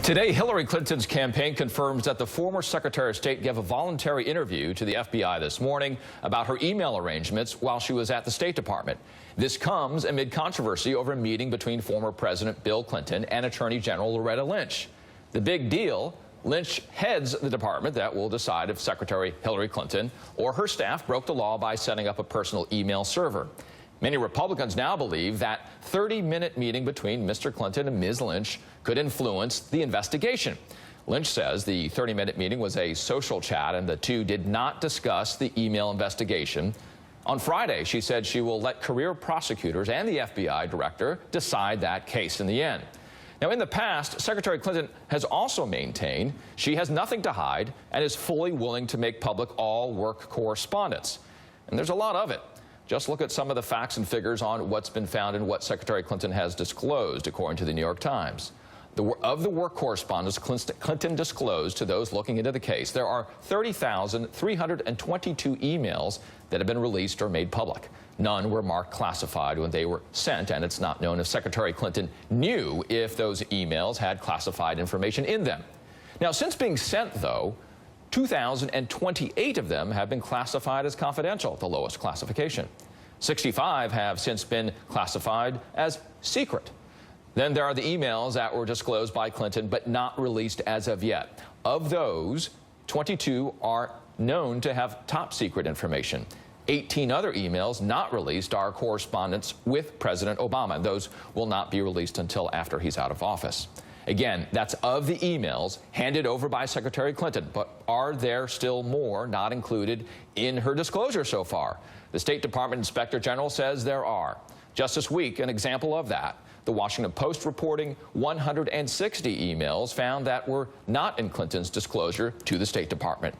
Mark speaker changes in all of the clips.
Speaker 1: Today, Hillary Clinton's campaign confirms that the former Secretary of State gave a voluntary interview to the FBI this morning about her email arrangements while she was at the State Department. This comes amid controversy over a meeting between former President Bill Clinton and Attorney General Loretta Lynch. The big deal: Lynch heads the department that will decide if Secretary Hillary Clinton or her staff broke the law by setting up a personal email server. Many Republicans now believe that 30-minute meeting between Mr. Clinton and Ms. Lynch could influence the investigation. Lynch says the 30-minute meeting was a social chat and the two did not discuss the email investigation. On Friday, she said she will let career prosecutors and the FBI director decide that case in the end. Now, in the past, Secretary Clinton has also maintained she has nothing to hide and is fully willing to make public all work correspondence. And there's a lot of it. Just look at some of the facts and figures on what's been found and what Secretary Clinton has disclosed, according to the New York Times. Of the work correspondence Clinton disclosed to those looking into the case, there are 30,322 emails that have been released or made public. None were marked classified when they were sent, and it's not known if Secretary Clinton knew if those emails had classified information in them. Now, since being sent, though, 2,028 of them have been classified as confidential, the lowest classification. 65 have since been classified as secret. Then there are the emails that were disclosed by Clinton but not released as of yet. Of those, 22 are known to have top secret information. 18 other emails not released are correspondence with President Obama. Those will not be released until after he's out of office. Again, that's of the emails handed over by Secretary Clinton, but are there still more not included in her disclosure so far? The State Department Inspector General says there are. Just this week, an example of that: the Washington Post reporting 160 emails found that were not in Clinton's disclosure to the State Department.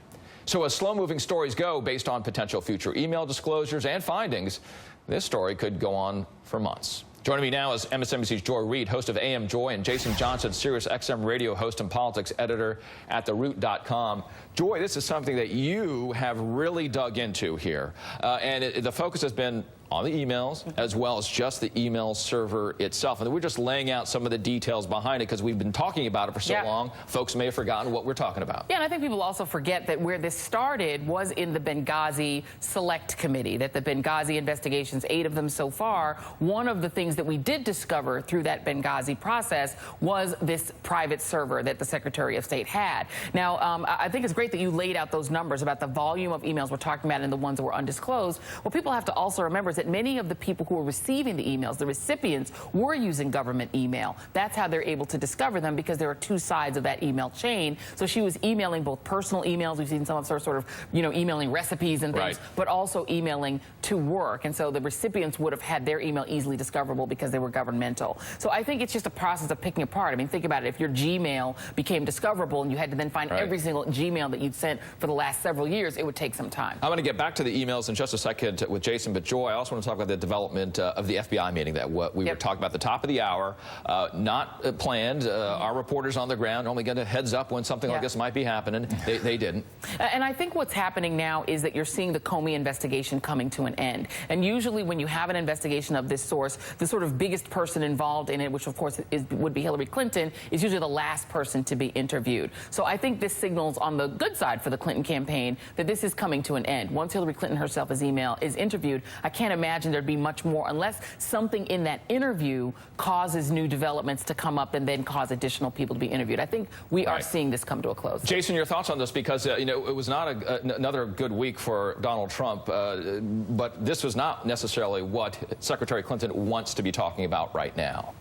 Speaker 1: So as slow-moving stories go, based on potential future email disclosures and findings, this story could go on for months. Joining me now is MSNBC's Joy Reid, host of AM Joy, and Jason Johnson, Sirius XM radio host and politics editor at TheRoot.com. Joy, this is something that you have really dug into here, and the focus has been on the emails as well as just the email server itself. And we're just laying out some of the details behind it because we've been talking about it for so long. Folks may have forgotten what we're talking about.
Speaker 2: Yeah, and I think people also forget that where this started was in the Benghazi Select Committee, that the Benghazi investigations, 8 of them so far, one of the things that we did discover through that Benghazi process was this private server that the Secretary of State had. Now, I think it's great that you laid out those numbers about the volume of emails we're talking about and the ones that were undisclosed. What people have to also remember is that many of the people who were receiving the emails, the recipients, were using government email. That's how they're able to discover them, because there are 2 sides of that email chain. So she was emailing both personal emails. We've seen some of her sort of, emailing recipes and things, but also emailing to work. And so the recipients would have had their email easily discoverable because they were governmental. So I think it's just a process of picking apart. I mean, think about it. If your Gmail became discoverable and you had to then find every single Gmail that you'd sent for the last several years, it would take some time.
Speaker 1: I'm going to get back to the emails in just a second with Jason, but Joy, I also want to talk about the development of the FBI meeting that we were talking about at the top of the hour. Not planned. Our reporters on the ground only get a heads up when something like this might be happening. They didn't.
Speaker 2: And I think what's happening now is that you're seeing the Comey investigation coming to an end. And usually when you have an investigation of this source, the sort of biggest person involved in it, which of course would be Hillary Clinton, is usually the last person to be interviewed. So I think this signals on the good side for the Clinton campaign that this is coming to an end. Once Hillary Clinton herself is interviewed, I can't imagine there'd be much more unless something in that interview causes new developments to come up and then cause additional people to be interviewed. I think we are seeing this come to a close.
Speaker 1: Jason, your thoughts on this, because it was not another good week for Donald Trump, but this was not necessarily what Secretary Clinton wants to be talking about right now.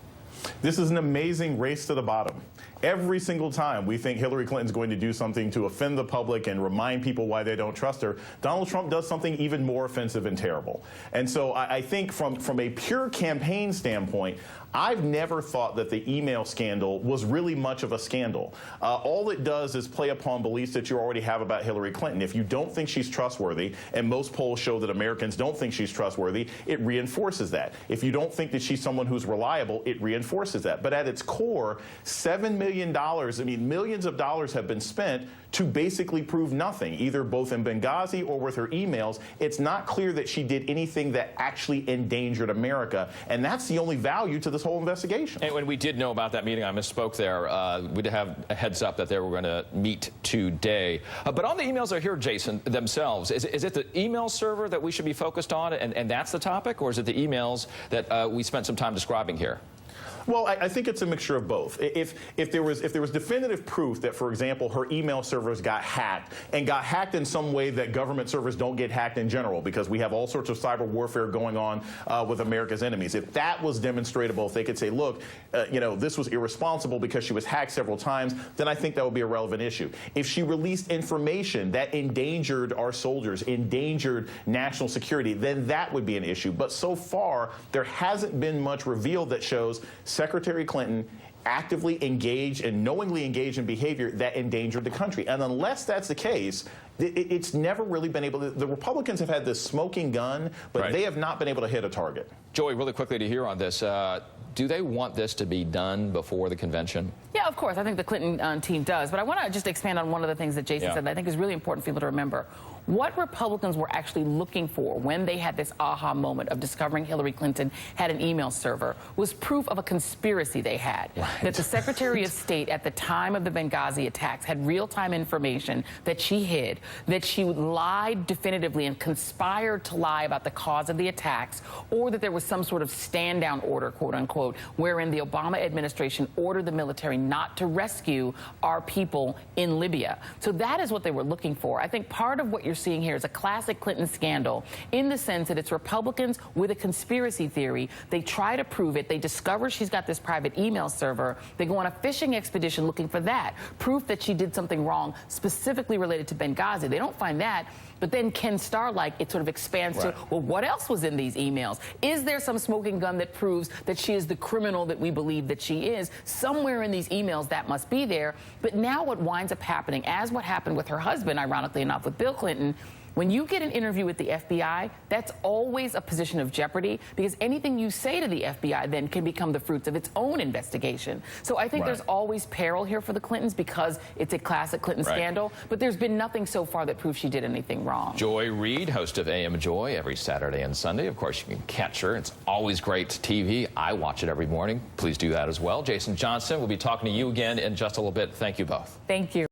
Speaker 3: This is an amazing race to the bottom. Every single time we think Hillary Clinton's going to do something to offend the public and remind people why they don't trust her, Donald Trump does something even more offensive and terrible. And so I think from a pure campaign standpoint, I've never thought that the email scandal was really much of a scandal. All it does is play upon beliefs that you already have about Hillary Clinton. If you don't think she's trustworthy, and most polls show that Americans don't think she's trustworthy, it reinforces that. If you don't think that she's someone who's reliable, it reinforces that. But at its core, $7 million, millions of dollars have been spent to basically prove nothing, either both in Benghazi or with her emails. It's not clear that she did anything that actually endangered America, and that's the only value to this whole investigation.
Speaker 1: And when we did know about that meeting, I misspoke there. We did have a heads up that they were going to meet today. But on the emails that are here, Jason, themselves, is it the email server that we should be focused on, and that's the topic, or is it the emails that we spent some time describing here?
Speaker 3: Well, I think it's a mixture of both. If there was definitive proof that, for example, her email servers got hacked in some way that government servers don't get hacked in general, because we have all sorts of cyber warfare going on with America's enemies. If that was demonstratable, if they could say, look, this was irresponsible because she was hacked several times, then I think that would be a relevant issue. If she released information that endangered our soldiers, endangered national security, then that would be an issue. But so far, there hasn't been much revealed that shows Secretary Clinton actively engaged and knowingly engaged in behavior that endangered the country. And unless that's the case, it's never really been able to. The Republicans have had this smoking gun, but they have not been able to hit a target.
Speaker 1: Joey, really quickly to hear on this, do they want this to be done before the convention?
Speaker 2: Yeah, of course. I think the Clinton team does. But I want to just expand on one of the things that Jason said that I think is really important for people to remember. What Republicans were actually looking for when they had this aha moment of discovering Hillary Clinton had an email server was proof of a conspiracy they had. That the Secretary of State at the time of the Benghazi attacks had real-time information that she hid, that she lied definitively and conspired to lie about the cause of the attacks, or that there was some sort of stand-down order, quote-unquote, wherein the Obama administration ordered the military not to rescue our people in Libya. So that is what they were looking for. I think part of what you're seeing here is a classic Clinton scandal in the sense that it's Republicans with a conspiracy theory. They try to prove it. They discover she's got this private email server. They go on a fishing expedition looking for that, proof that she did something wrong specifically related to Benghazi. They don't find that. But then Ken Starr-like, it sort of expands to, well, what else was in these emails? Is there some smoking gun that proves that she is the criminal that we believe that she is? Somewhere in these emails that must be there. But now what winds up happening, as what happened with her husband, ironically enough, with Bill Clinton, when you get an interview with the FBI, that's always a position of jeopardy, because anything you say to the FBI then can become the fruits of its own investigation. So I think there's always peril here for the Clintons because it's a classic Clinton scandal, but there's been nothing so far that proves she did anything wrong.
Speaker 1: Joy Reid, host of AM Joy every Saturday and Sunday. Of course, you can catch her. It's always great TV. I watch it every morning. Please do that as well. Jason Johnson, we'll be talking to you again in just a little bit. Thank you both.
Speaker 2: Thank you.